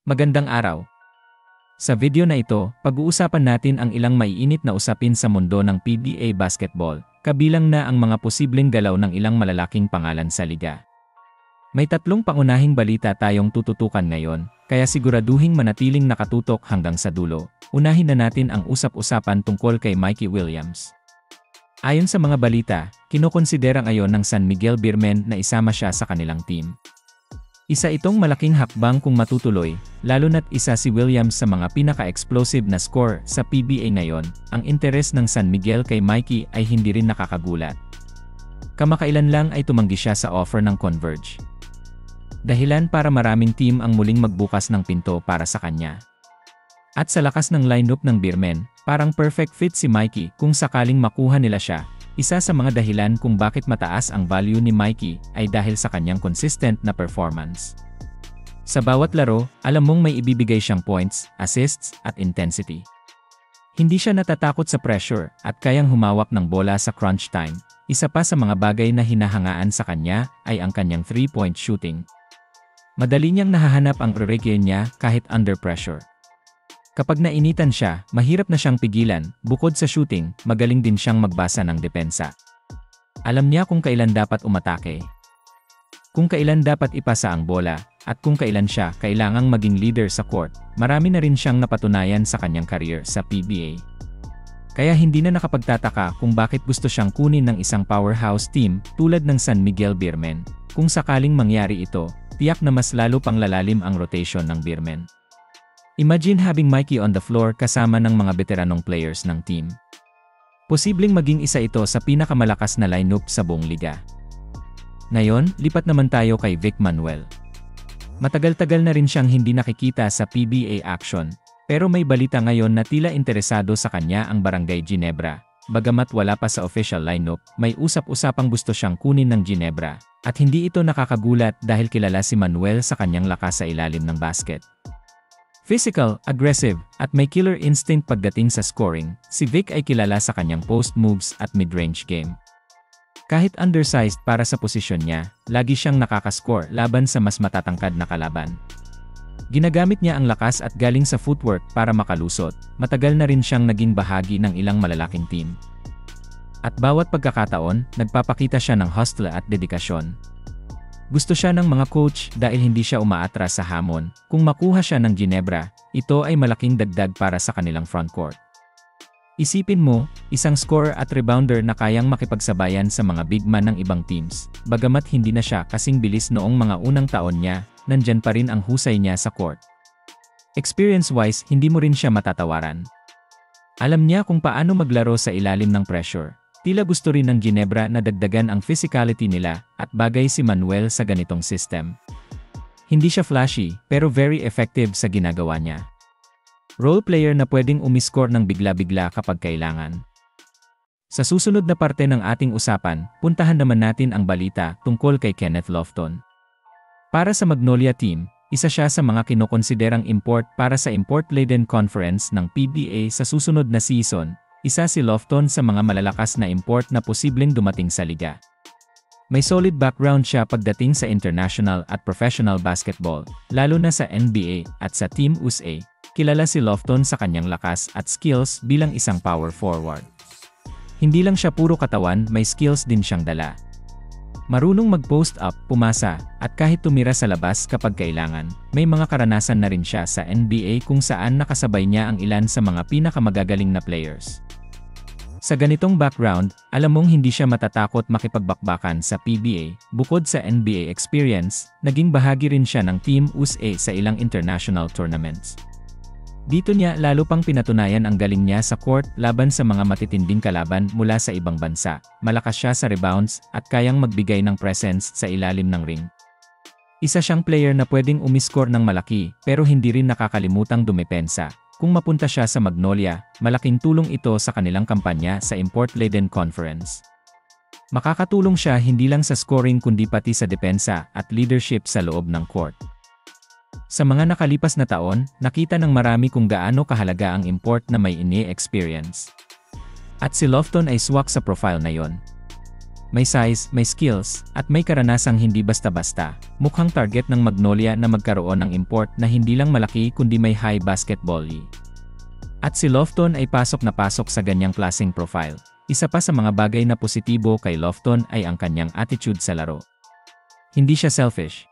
Magandang araw. Sa video na ito, pag-uusapan natin ang ilang maiinit na usapin sa mundo ng PBA basketball, kabilang na ang mga posibleng galaw ng ilang malalaking pangalan sa liga. May tatlong pangunahing balita tayong tututukan ngayon, kaya siguraduhing manatiling nakatutok hanggang sa dulo. Unahin na natin ang usap-usapan tungkol kay Mikey Williams. Ayon sa mga balita, kinokonsidera ngayon ng San Miguel Beermen na isama siya sa kanilang team. Isa itong malaking hakbang kung matutuloy, lalo na't isa si Williams sa mga pinaka-explosive na scorer sa PBA ngayon. Ang interes ng San Miguel kay Mikey ay hindi rin nakakagulat. Kamakailan lang ay tumanggi siya sa offer ng Converge. Dahilan para maraming team ang muling magbukas ng pinto para sa kanya. At sa lakas ng lineup ng Beermen, parang perfect fit si Mikey kung sakaling makuha nila siya. Isa sa mga dahilan kung bakit mataas ang value ni Mikey ay dahil sa kanyang consistent na performance. Sa bawat laro, alam mong may ibibigay siyang points, assists, at intensity. Hindi siya natatakot sa pressure at kayang humawak ng bola sa crunch time. Isa pa sa mga bagay na hinahangaan sa kanya ay ang kanyang 3-point shooting. Madali niyang nahahanap ang re-reggae niya kahit under pressure. Kapag nainitan siya, mahirap na siyang pigilan. Bukod sa shooting, magaling din siyang magbasa ng depensa. Alam niya kung kailan dapat umatake, kung kailan dapat ipasa ang bola, at kung kailan siya kailangang maging leader sa court. Marami na rin siyang napatunayan sa kanyang career sa PBA. Kaya hindi na nakapagtataka kung bakit gusto siyang kunin ng isang powerhouse team tulad ng San Miguel Beermen. Kung sakaling mangyari ito, tiyak na mas lalo pang lalalim ang rotation ng Beermen. Imagine having Mikey on the floor kasama ng mga veteranong players ng team. Posibleng maging isa ito sa pinakamalakas na lineup sa buong liga. Ngayon, lipat naman tayo kay Vic Manuel. Matagal-tagal na rin siyang hindi nakikita sa PBA action, pero may balita ngayon na tila interesado sa kanya ang Barangay Ginebra. Bagamat wala pa sa official lineup, may usap-usapang gusto siyang kunin ng Ginebra. At hindi ito nakakagulat dahil kilala si Manuel sa kanyang lakas sa ilalim ng basket. Physical, aggressive, at may killer instinct pagdating sa scoring, si Vic ay kilala sa kanyang post moves at mid-range game. Kahit undersized para sa posisyon niya, lagi siyang nakakascore laban sa mas matatangkad na kalaban. Ginagamit niya ang lakas at galing sa footwork para makalusot. Matagal na rin siyang naging bahagi ng ilang malalaking team. At bawat pagkakataon, nagpapakita siya ng hustle at dedikasyon. Gusto siya ng mga coach dahil hindi siya umaatras sa hamon. Kung makuha siya ng Ginebra, ito ay malaking dagdag para sa kanilang frontcourt. Isipin mo, isang scorer at rebounder na kayang makipagsabayan sa mga big man ng ibang teams. Bagamat hindi na siya kasing bilis noong mga unang taon niya, nandyan pa rin ang husay niya sa court. Experience-wise, hindi mo rin siya matatawaran. Alam niya kung paano maglaro sa ilalim ng pressure. Tila gusto rin ng Ginebra na dagdagan ang physicality nila at bagay si Manuel sa ganitong system. Hindi siya flashy, pero very effective sa ginagawa niya. Role player na pwedeng umiscore ng bigla-bigla kapag kailangan. Sa susunod na parte ng ating usapan, puntahan naman natin ang balita tungkol kay Kenneth Lofton. Para sa Magnolia Team, isa siya sa mga kinokonsiderang import para sa import-laden conference ng PBA sa susunod na season. Isa si Lofton sa mga malalakas na import na posibleng dumating sa liga. May solid background siya pagdating sa international at professional basketball, lalo na sa NBA at sa Team USA. Kilala si Lofton sa kanyang lakas at skills bilang isang power forward. Hindi lang siya puro katawan, may skills din siyang dala. Marunong mag-post up, pumasa, at kahit tumira sa labas kapag kailangan. May mga karanasan na rin siya sa NBA kung saan nakasabay niya ang ilan sa mga pinakamagagaling na players. Sa ganitong background, alam mong hindi siya matatakot makipagbakbakan sa PBA. Bukod sa NBA experience, naging bahagi rin siya ng Team USA sa ilang international tournaments. Dito niya lalo pang pinatunayan ang galing niya sa court laban sa mga matitinding kalaban mula sa ibang bansa. Malakas siya sa rebounds at kayang magbigay ng presence sa ilalim ng ring. Isa siyang player na pwedeng umiscore ng malaki pero hindi rin nakakalimutang dumepensa. Kung mapunta siya sa Magnolia, malaking tulong ito sa kanilang kampanya sa import-laden conference. Makakatulong siya hindi lang sa scoring kundi pati sa depensa at leadership sa loob ng court. Sa mga nakalipas na taon, nakita ng marami kung gaano kahalaga ang import na may ini-experience. At si Lofton ay swak sa profile na yon. May size, may skills, at may karanasang hindi basta-basta. Mukhang target ng Magnolia na magkaroon ng import na hindi lang malaki kundi may high basketball IQ. At si Lofton ay pasok na pasok sa ganyang klaseng profile. Isa pa sa mga bagay na positibo kay Lofton ay ang kanyang attitude sa laro. Hindi siya selfish.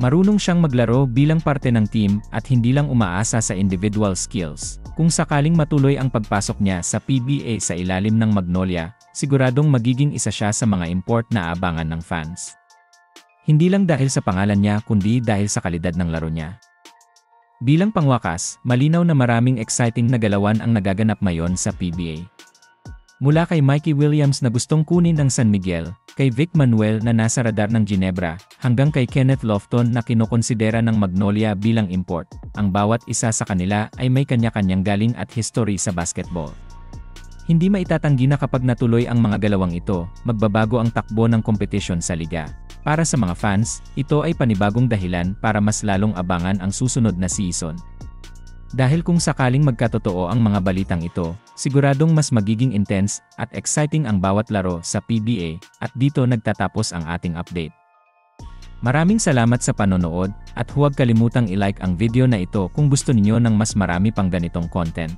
Marunong siyang maglaro bilang parte ng team at hindi lang umaasa sa individual skills. Kung sakaling matuloy ang pagpasok niya sa PBA sa ilalim ng Magnolia, siguradong magiging isa siya sa mga import na aabangan ng fans. Hindi lang dahil sa pangalan niya kundi dahil sa kalidad ng laro niya. Bilang pangwakas, malinaw na maraming exciting na galawan ang nagaganap ngayon sa PBA. Mula kay Mikey Williams na gustong kunin ng San Miguel, kay Vic Manuel na nasa radar ng Ginebra, hanggang kay Kenneth Lofton na kinokonsidera ng Magnolia bilang import, ang bawat isa sa kanila ay may kanya-kanyang galing at history sa basketball. Hindi maitatanggi na kapag natuloy ang mga galawang ito, magbabago ang takbo ng kompetisyon sa liga. Para sa mga fans, ito ay panibagong dahilan para mas lalong abangan ang susunod na season. Dahil kung sakaling magkatotoo ang mga balitang ito, siguradong mas magiging intense at exciting ang bawat laro sa PBA, at dito nagtatapos ang ating update. Maraming salamat sa panonood, at huwag kalimutang i-like ang video na ito kung gusto niyo ng mas marami pang ganitong content.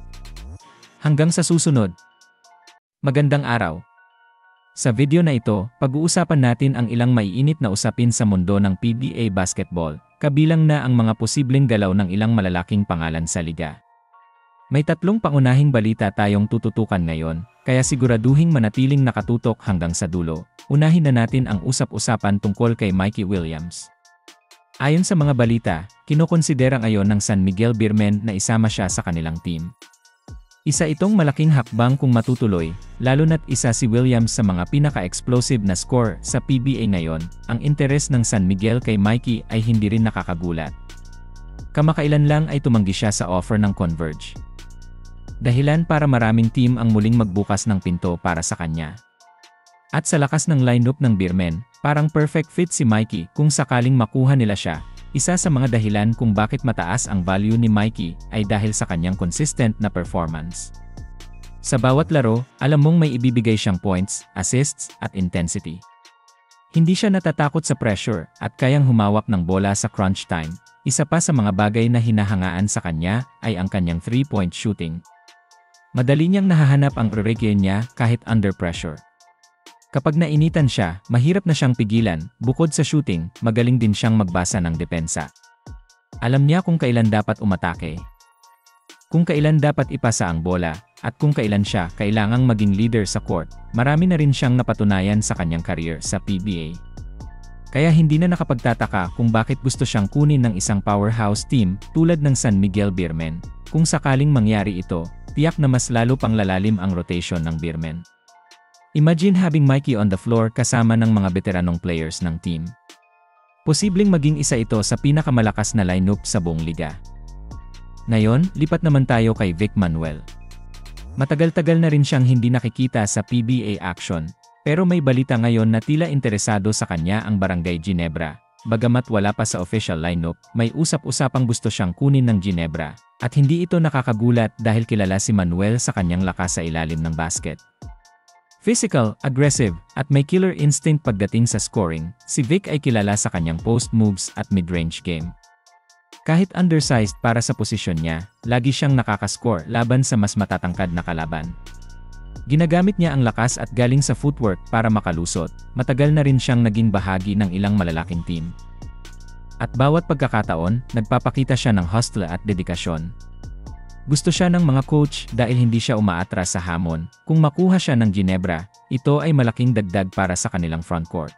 Hanggang sa susunod! Magandang araw! Sa video na ito, pag-uusapan natin ang ilang maiinit na usapin sa mundo ng PBA basketball, kabilang na ang mga posibleng galaw ng ilang malalaking pangalan sa liga. May tatlong pangunahing balita tayong tututukan ngayon, kaya siguraduhing manatiling nakatutok hanggang sa dulo. Unahin na natin ang usap-usapan tungkol kay Mikey Williams. Ayon sa mga balita, kinokonsidera ngayon ng San Miguel Beermen na isama siya sa kanilang team. Isa itong malaking hakbang kung matutuloy, lalo na't isa si Williams sa mga pinaka-explosive na scorer sa PBA ngayon. Ang interes ng San Miguel kay Mikey ay hindi rin nakakagulat. Kamakailan lang ay tumanggi siya sa offer ng Converge. Dahilan para maraming team ang muling magbukas ng pinto para sa kanya. At sa lakas ng lineup ng Beermen, parang perfect fit si Mikey kung sakaling makuha nila siya. Isa sa mga dahilan kung bakit mataas ang value ni Mikey ay dahil sa kanyang consistent na performance. Sa bawat laro, alam mong may ibibigay siyang points, assists, at intensity. Hindi siya natatakot sa pressure at kayang humawak ng bola sa crunch time. Isa pa sa mga bagay na hinahangaan sa kanya ay ang kanyang 3-point shooting. Madali niyang nahahanap ang re-reggae niya kahit under pressure. Kapag nainitan siya, mahirap na siyang pigilan. Bukod sa shooting, magaling din siyang magbasa ng depensa. Alam niya kung kailan dapat umatake, kung kailan dapat ipasa ang bola, at kung kailan siya kailangang maging leader sa court. Marami na rin siyang napatunayan sa kanyang career sa PBA. Kaya hindi na nakapagtataka kung bakit gusto siyang kunin ng isang powerhouse team tulad ng San Miguel Beermen. Kung sakaling mangyari ito, tiyak na mas lalo pang lalalim ang rotation ng Beermen. Imagine having Mikey on the floor kasama ng mga veteranong players ng team. Posibleng maging isa ito sa pinakamalakas na lineup sa buong liga. Ngayon, lipat naman tayo kay Vic Manuel. Matagal-tagal na rin siyang hindi nakikita sa PBA action, pero may balita ngayon na tila interesado sa kanya ang Barangay Ginebra. Bagamat wala pa sa official lineup, may usap-usapang gusto siyang kunin ng Ginebra. At hindi ito nakakagulat dahil kilala si Manuel sa kanyang lakas sa ilalim ng basket. Physical, aggressive, at may killer instinct pagdating sa scoring, si Vic ay kilala sa kanyang post moves at mid-range game. Kahit undersized para sa posisyon niya, lagi siyang nakakascore laban sa mas matatangkad na kalaban. Ginagamit niya ang lakas at galing sa footwork para makalusot. Matagal na rin siyang naging bahagi ng ilang malalaking team. At bawat pagkakataon, nagpapakita siya ng hustle at dedikasyon. Gusto siya ng mga coach dahil hindi siya umaatras sa hamon. Kung makuha siya ng Ginebra, ito ay malaking dagdag para sa kanilang frontcourt.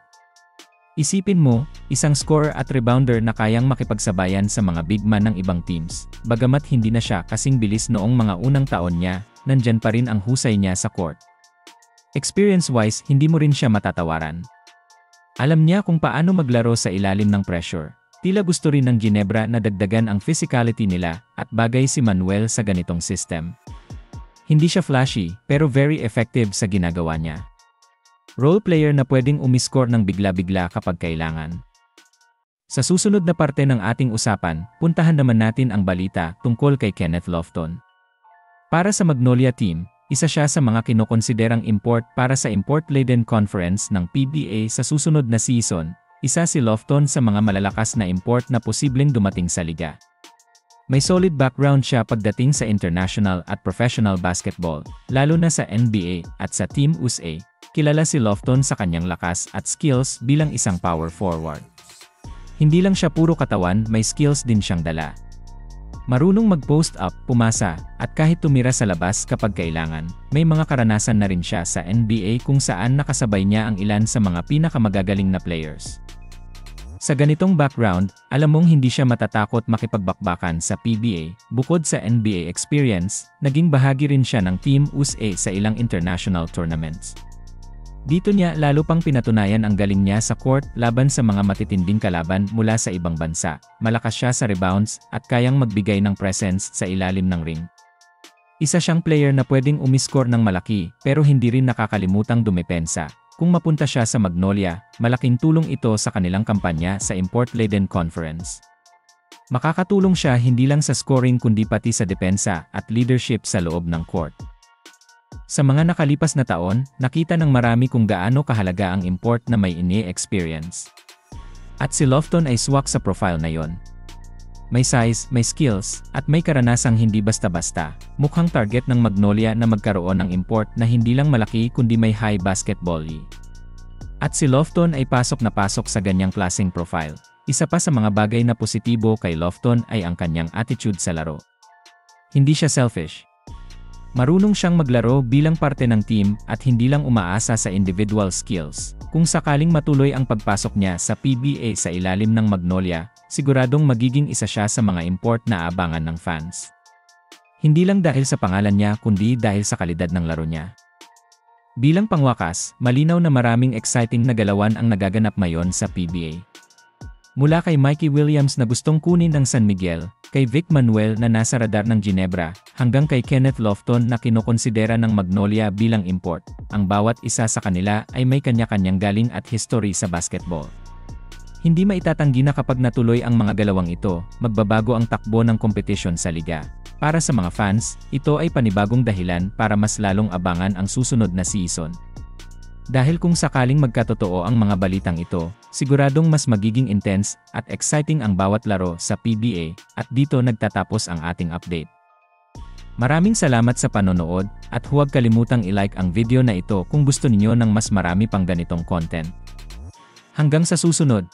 Isipin mo, isang scorer at rebounder na kayang makipagsabayan sa mga big man ng ibang teams. Bagamat hindi na siya kasing bilis noong mga unang taon niya, nandyan pa rin ang husay niya sa court. Experience-wise, hindi mo rin siya matatawaran. Alam niya kung paano maglaro sa ilalim ng pressure. Tila gusto rin ng Ginebra na dagdagan ang physicality nila at bagay si Manuel sa ganitong system. Hindi siya flashy, pero very effective sa ginagawa niya. Role player na pwedeng umiscore ng bigla-bigla kapag kailangan. Sa susunod na parte ng ating usapan, puntahan naman natin ang balita tungkol kay Kenneth Lofton. Para sa Magnolia team, Isa siya sa mga kinokonsiderang import para sa import-laden conference ng PBA sa susunod na season. Isa si Lofton sa mga malalakas na import na posibleng dumating sa liga. May solid background siya pagdating sa international at professional basketball, lalo na sa NBA at sa Team USA. Kilala si Lofton sa kanyang lakas at skills bilang isang power forward. Hindi lang siya puro katawan, may skills din siyang dala. Marunong mag-post up, pumasa, at kahit tumira sa labas kapag kailangan. May mga karanasan na rin siya sa NBA kung saan nakasabay niya ang ilan sa mga pinakamagagaling na players. Sa ganitong background, alam mong hindi siya matatakot makipagbakbakan sa PBA. Bukod sa NBA experience, naging bahagi rin siya ng Team USA sa ilang international tournaments. Dito niya lalo pang pinatunayan ang galing niya sa court laban sa mga matitinding kalaban mula sa ibang bansa. Malakas siya sa rebounds at kayang magbigay ng presence sa ilalim ng ring. Isa siyang player na pwedeng umiskor ng malaki pero hindi rin nakakalimutang dumepensa. Kung mapunta siya sa Magnolia, malaking tulong ito sa kanilang kampanya sa Import-Laden Conference. Makakatulong siya hindi lang sa scoring kundi pati sa depensa at leadership sa loob ng court. Sa mga nakalipas na taon, nakita ng marami kung gaano kahalaga ang import na may ini-experience. At si Lofton ay swak sa profile na yon. May size, may skills, at may karanasang hindi basta-basta. Mukhang target ng Magnolia na magkaroon ng import na hindi lang malaki kundi may high basketball E. At si Lofton ay pasok na pasok sa ganyang klaseng profile. Isa pa sa mga bagay na positibo kay Lofton ay ang kanyang attitude sa laro. Hindi siya selfish. Marunong siyang maglaro bilang parte ng team at hindi lang umaasa sa individual skills. Kung sakaling matuloy ang pagpasok niya sa PBA sa ilalim ng Magnolia, siguradong magiging isa siya sa mga import na aabangan ng fans. Hindi lang dahil sa pangalan niya kundi dahil sa kalidad ng laro niya. Bilang pangwakas, malinaw na maraming exciting na galawan ang nagaganap ngayon sa PBA. Mula kay Mikey Williams na gustong kunin ng San Miguel, kay Vic Manuel na nasa radar ng Ginebra, hanggang kay Kenneth Lofton na kinokonsidera ng Magnolia bilang import. Ang bawat isa sa kanila ay may kanya-kanyang galing at history sa basketball. Hindi maitatanggi na kapag natuloy ang mga galawang ito, magbabago ang takbo ng kompetisyon sa liga. Para sa mga fans, ito ay panibagong dahilan para mas lalong abangan ang susunod na season. Dahil kung sakaling magkatotoo ang mga balitang ito, siguradong mas magiging intense at exciting ang bawat laro sa PBA, at dito nagtatapos ang ating update. Maraming salamat sa panonood, at huwag kalimutang i-like ang video na ito kung gusto ninyo ng mas marami pang ganitong content. Hanggang sa susunod!